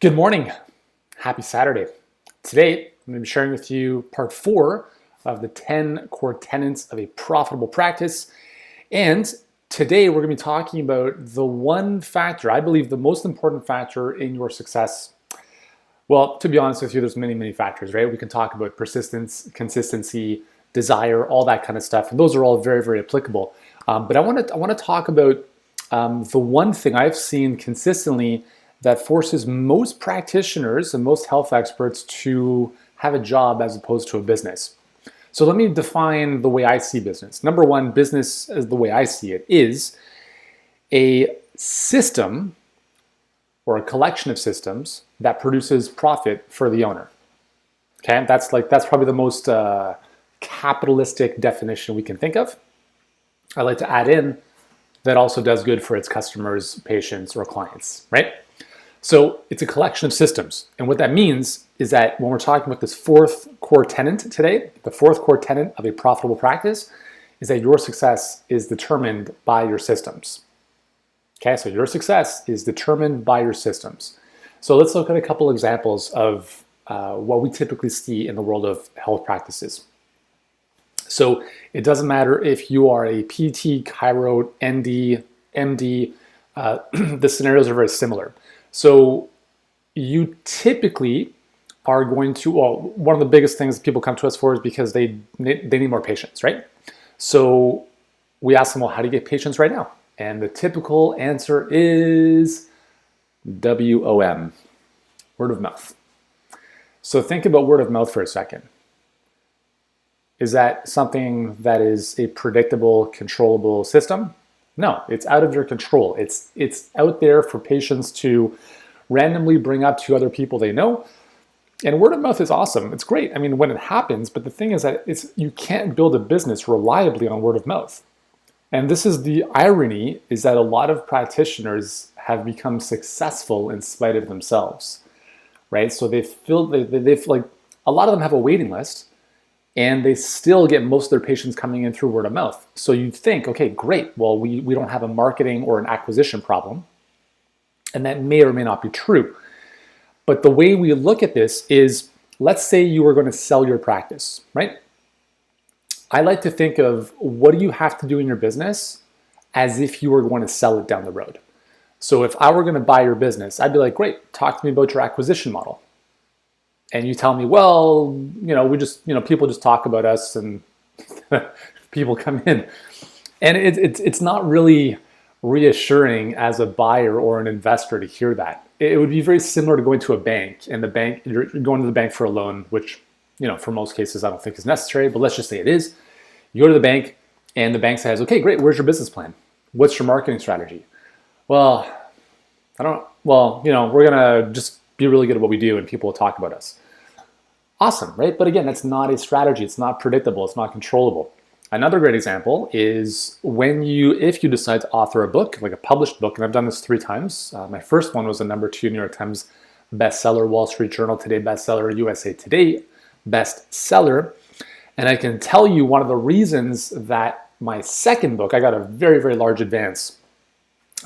Good morning. Happy Saturday. Today, I'm going to be sharing with you part 4 of the 10 core tenets of a profitable practice. And today, we're going to be talking about the one factor, I believe the most important factor in your success. Well, to be honest with you, there's many factors, right? We can talk about persistence, consistency, desire, all that kind of stuff. And those are all very applicable. But I want to talk about the one thing I've seen consistently that forces most practitioners and most health experts to have a job as opposed to a business. So let me define the way I see business. Number one, business, as the way I see it, is a system or a collection of systems that produces profit for the owner. Okay, that's probably the most capitalistic definition we can think of. I like to add in that also does good for its customers, patients, or clients, right? So it's a collection of systems. And what that means is that when we're talking about this fourth core tenet today, the fourth core tenet of a profitable practice is that your success is determined by your systems. Okay, so your success is determined by your systems. So let's look at a couple examples of what we typically see in the world of health practices. So it doesn't matter if you are a PT, chiro, ND, MD, the scenarios are very similar. So you typically are going to, well, one of the biggest things people come to us for is because they need more patients, right? So we ask them, well, how do you get patients right now? And the typical answer is WOM, word of mouth. So think about word of mouth for a second. Is that something that is a predictable, controllable system? No, it's out of your control. It's out there for patients to randomly bring up to other people they know. And word of mouth is awesome. It's great. I mean, when it happens, but the thing is that you can't build a business reliably on word of mouth. And this is the irony, is that a lot of practitioners have become successful in spite of themselves, right? So they've like, a lot of them have a waiting list, and they still get most of their patients coming in through word of mouth. So you'd think, okay, great. Well, we don't have a marketing or an acquisition problem. And that may or may not be true. But the way we look at this is, let's say you were going to sell your practice, right? I like to think of what do you have to do in your business as if you were going to sell it down the road. So if I were going to buy your business, I'd be like, great, talk to me about your acquisition model. And you tell me, well, we just, people just talk about us and people come in. And it's not really reassuring as a buyer or an investor to hear that. It would be very similar to going to a bank, and you're going to the bank for a loan, which, for most cases I don't think is necessary, but let's just say it is. You go to the bank and the bank says, okay, great, where's your business plan? What's your marketing strategy? Well, we're going to just be really good at what we do and people will talk about us. Awesome, right? But again, that's not a strategy. It's not predictable. It's not controllable. Another great example is if you decide to author a book, like a published book, and I've done this 3 times. My first one was a #2 New York Times bestseller, Wall Street Journal Today bestseller, USA Today bestseller. And I can tell you one of the reasons that my second book, I got a very large advance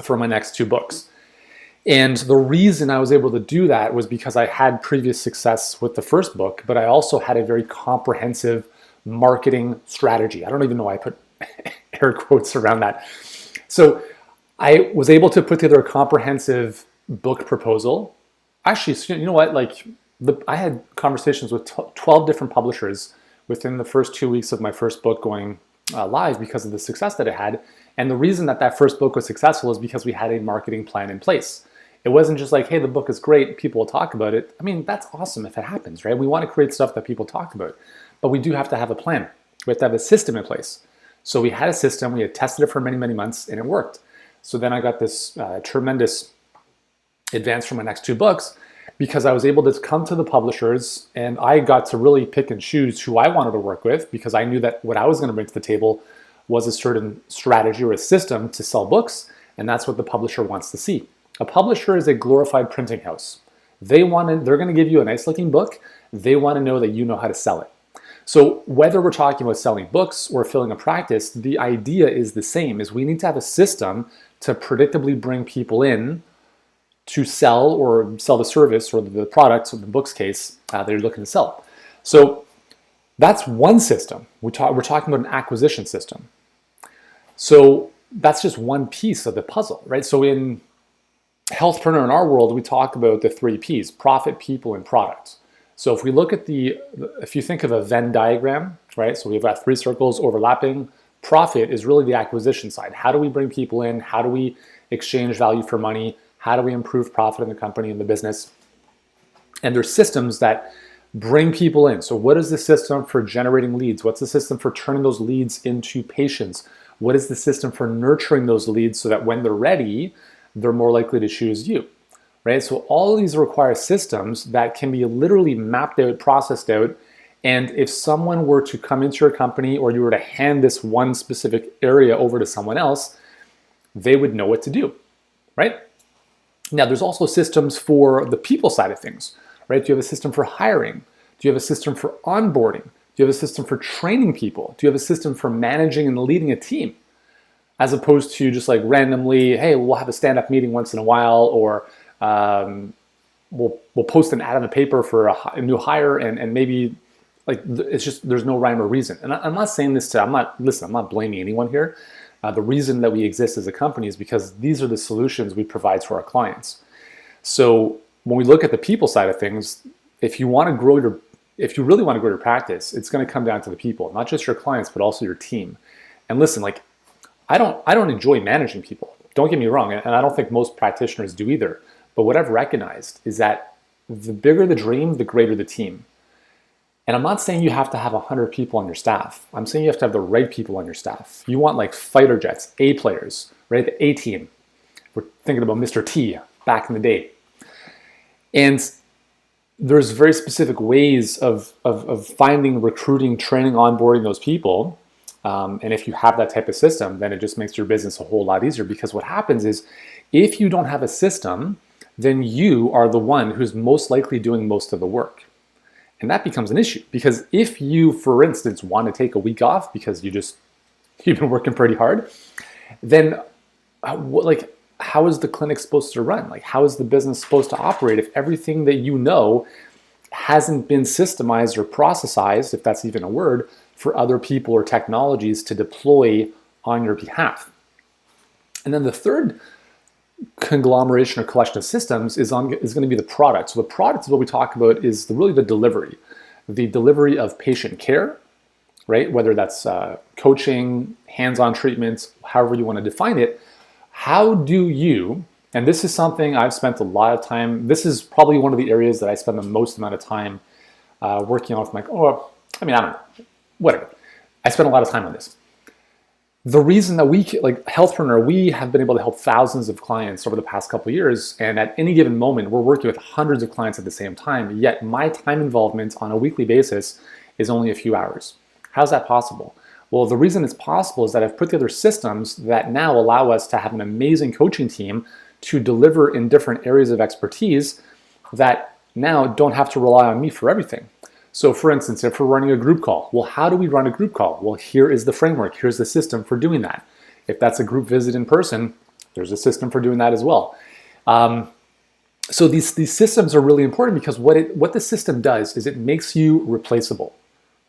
for my next 2 books. And the reason I was able to do that was because I had previous success with the first book, but I also had a very comprehensive marketing strategy. I don't even know why I put air quotes around that. So I was able to put together a comprehensive book proposal. Actually, you know what? I had conversations with 12 different publishers within the first 2 weeks of my first book going live because of the success that it had. And the reason that first book was successful is because we had a marketing plan in place. It wasn't just like, hey, the book is great, people will talk about it. I mean, that's awesome if it happens, right? We want to create stuff that people talk about, but we do have to have a plan. We have to have a system in place. So we had a system, we had tested it for many months, and it worked. So then I got this tremendous advance for my next 2 books because I was able to come to the publishers and I got to really pick and choose who I wanted to work with because I knew that what I was going to bring to the table was a certain strategy or a system to sell books, and that's what the publisher wants to see. A publisher is a glorified printing house. They're going to give you a nice looking book. They want to know that you know how to sell it. So whether we're talking about selling books or filling a practice, the idea is the same, is we need to have a system to predictably bring people in to sell or sell the service or the product, or the book's case, that you're looking to sell. So that's one system. We're talking about an acquisition system. So that's just one piece of the puzzle, right? So in Healthpreneur in our world, we talk about the 3 Ps: profit, people, and product. So if we look at if you think of a Venn diagram, right? So we've got 3 circles overlapping. Profit is really the acquisition side. How do we bring people in? How do we exchange value for money? How do we improve profit in the company and the business? And there's systems that bring people in. So what is the system for generating leads? What's the system for turning those leads into patients? What is the system for nurturing those leads so that when they're ready, they're more likely to choose you, right? So all of these require systems that can be literally mapped out, processed out. And if someone were to come into your company, or you were to hand this one specific area over to someone else, they would know what to do, right? Now, there's also systems for the people side of things, right? Do you have a system for hiring? Do you have a system for onboarding? Do you have a system for training people? Do you have a system for managing and leading a team? As opposed to just like randomly, hey, we'll have a stand-up meeting once in a while, or we'll post an ad in the paper for a new hire, and maybe like it's just there's no rhyme or reason. And I'm not saying this I'm not blaming anyone here. The reason that we exist as a company is because these are the solutions we provide to our clients. So when we look at the people side of things, if you really want to grow your practice, it's going to come down to the people, not just your clients, but also your team. And listen, like I don't enjoy managing people. Don't get me wrong, and I don't think most practitioners do either. But what I've recognized is that the bigger the dream, the greater the team. And I'm not saying you have to have 100 people on your staff. I'm saying you have to have the right people on your staff. You want like fighter jets, A players, right? The A team. We're thinking about Mr. T back in the day. And there's very specific ways of finding, recruiting, training, onboarding those people. And if you have that type of system, then it just makes your business a whole lot easier, because what happens is if you don't have a system, then you are the one who's most likely doing most of the work. And that becomes an issue, because if you, for instance, want to take a week off because you've been working pretty hard, then how is the clinic supposed to run? Like, how is the business supposed to operate if everything that you know hasn't been systemized or processized, if that's even a word, for other people or technologies to deploy on your behalf? And then the third conglomeration or collection of systems is going to be the product. So the product is what we talk about is really the delivery of patient care, right? Whether that's coaching, hands-on treatments, however you want to define it. How do you, and this is something I've spent a lot of time, this is probably one of the areas that I spend the most amount of time working on with I don't know, whatever. I spend a lot of time on this. The reason that Healthpreneur, we have been able to help thousands of clients over the past couple of years, and at any given moment, we're working with hundreds of clients at the same time, yet my time involvement on a weekly basis is only a few hours. How's that possible? Well, the reason it's possible is that I've put together systems that now allow us to have an amazing coaching team to deliver in different areas of expertise that now don't have to rely on me for everything. So for instance, if we're running a group call, well, how do we run a group call? Well, here is the framework. Here's the system for doing that. If that's a group visit in person, there's a system for doing that as well. So these systems are really important, because what the system does is it makes you replaceable.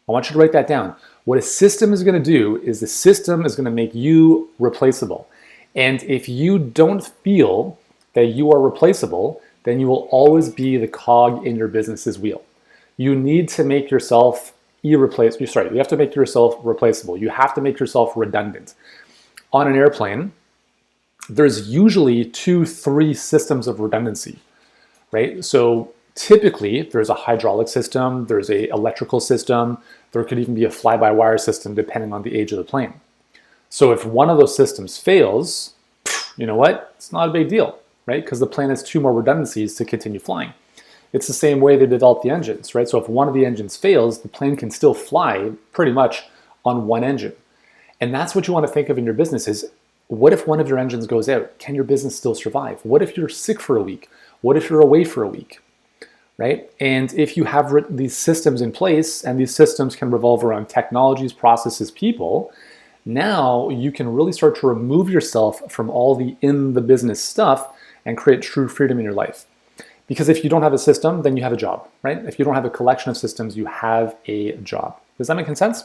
I want you to write that down. What a system is going to do is the system is going to make you replaceable. And if you don't feel that you are replaceable, then you will always be the cog in your business's wheel. You need to make yourself you have to make yourself replaceable. You have to make yourself redundant. On an airplane, there's usually 2-3 systems of redundancy, right? So typically there's a hydraulic system, there's an electrical system, there could even be a fly-by-wire system depending on the age of the plane. So if one of those systems fails, you know what? It's not a big deal, right? Because the plane has 2 more redundancies to continue flying. It's the same way they developed the engines, right? So if one of the engines fails, the plane can still fly pretty much on one engine. And that's what you want to think of in your business is, what if one of your engines goes out? Can your business still survive? What if you're sick for a week? What if you're away for a week, right? And if you have these systems in place, and these systems can revolve around technologies, processes, people, now you can really start to remove yourself from all the in the business stuff and create true freedom in your life. Because if you don't have a system, then you have a job, right? If you don't have a collection of systems, you have a job. Does that make sense?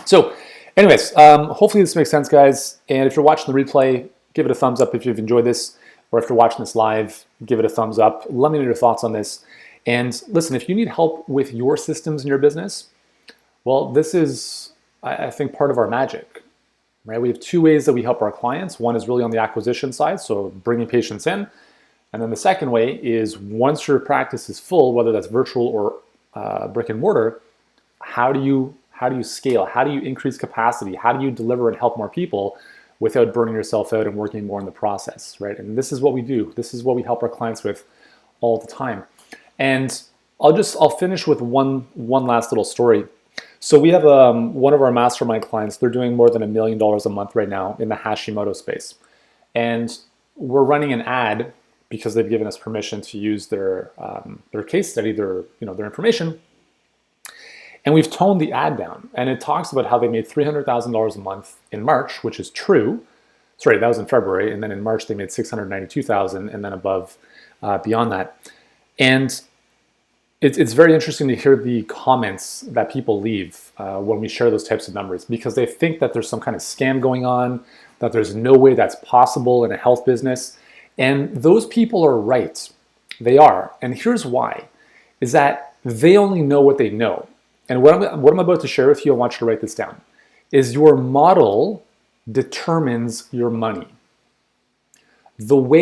So anyways, hopefully this makes sense, guys. And if you're watching the replay, give it a thumbs up if you've enjoyed this. Or if you're watching this live, give it a thumbs up. Let me know your thoughts on this. And listen, if you need help with your systems in your business, well, this is, I think, part of our magic, right? We have two ways that we help our clients. One is really on the acquisition side, so bringing patients in. And then the second way is once your practice is full, whether that's virtual or brick and mortar, how do you scale? How do you increase capacity? How do you deliver and help more people without burning yourself out and working more in the process, right? And this is what we do. This is what we help our clients with all the time. And I'll finish with one last little story. So we have one of our mastermind clients. They're doing more than $1 million a month right now in the Hashimoto space, and we're running an ad because they've given us permission to use their case study, their information. And we've toned the ad down, and it talks about how they made $300,000 a month in March, which is true. Sorry, that was in February, and then in March they made $692,000, and then above beyond that. And it's very interesting to hear the comments that people leave when we share those types of numbers, because they think that there's some kind of scam going on, that there's no way that's possible in a health business. And those people are right. They are. And here's why, is that they only know what they know. And what I'm about to share with you, I want you to write this down, is your model determines your money. The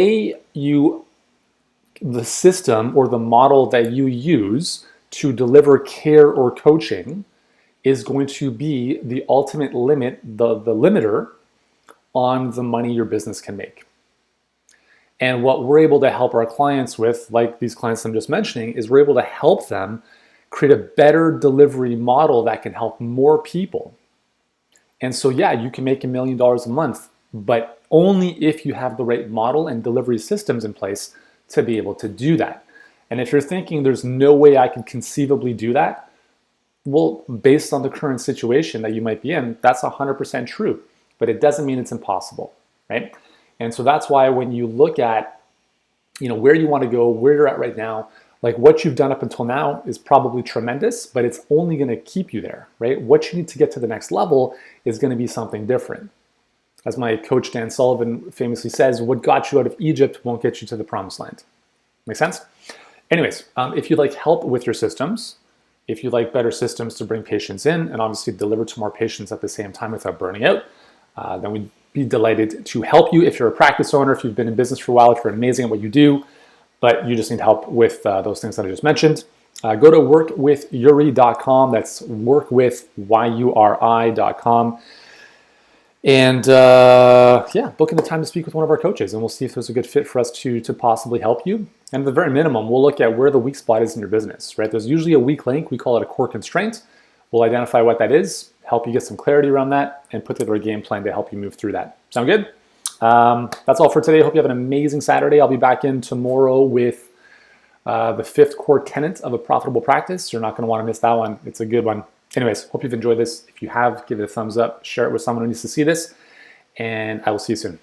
system or the model that you use to deliver care or coaching is going to be the ultimate limit, the limiter on the money your business can make. And what we're able to help our clients with, like these clients I'm just mentioning, is we're able to help them create a better delivery model that can help more people. And so, yeah, you can make $1 million a month, but only if you have the right model and delivery systems in place to be able to do that. And if you're thinking there's no way I can conceivably do that, well, based on the current situation that you might be in, that's 100% true, but it doesn't mean it's impossible, right? And so that's why when you look at, where you want to go, where you're at right now, like what you've done up until now is probably tremendous, but it's only going to keep you there, right? What you need to get to the next level is going to be something different. As my coach Dan Sullivan famously says, what got you out of Egypt won't get you to the promised land. Make sense? Anyways, if you'd like help with your systems, if you'd like better systems to bring patients in and obviously deliver to more patients at the same time without burning out, then we'd be delighted to help you. If you're a practice owner, if you've been in business for a while, if you're amazing at what you do, but you just need help with those things that I just mentioned, go to workwithyuri.com. That's workwithyuri.com. And book in the time to speak with one of our coaches, and we'll see if there's a good fit for us to possibly help you. And at the very minimum, we'll look at where the weak spot is in your business, right? There's usually a weak link. We call it a core constraint. We'll identify what that is, help you get some clarity around that, and put together a game plan to help you move through that. Sound good? That's all for today. Hope you have an amazing Saturday. I'll be back in tomorrow with the 5th core tenet of a profitable practice. You're not going to want to miss that one. It's a good one. Anyways, hope you've enjoyed this. If you have, give it a thumbs up, share it with someone who needs to see this, and I will see you soon.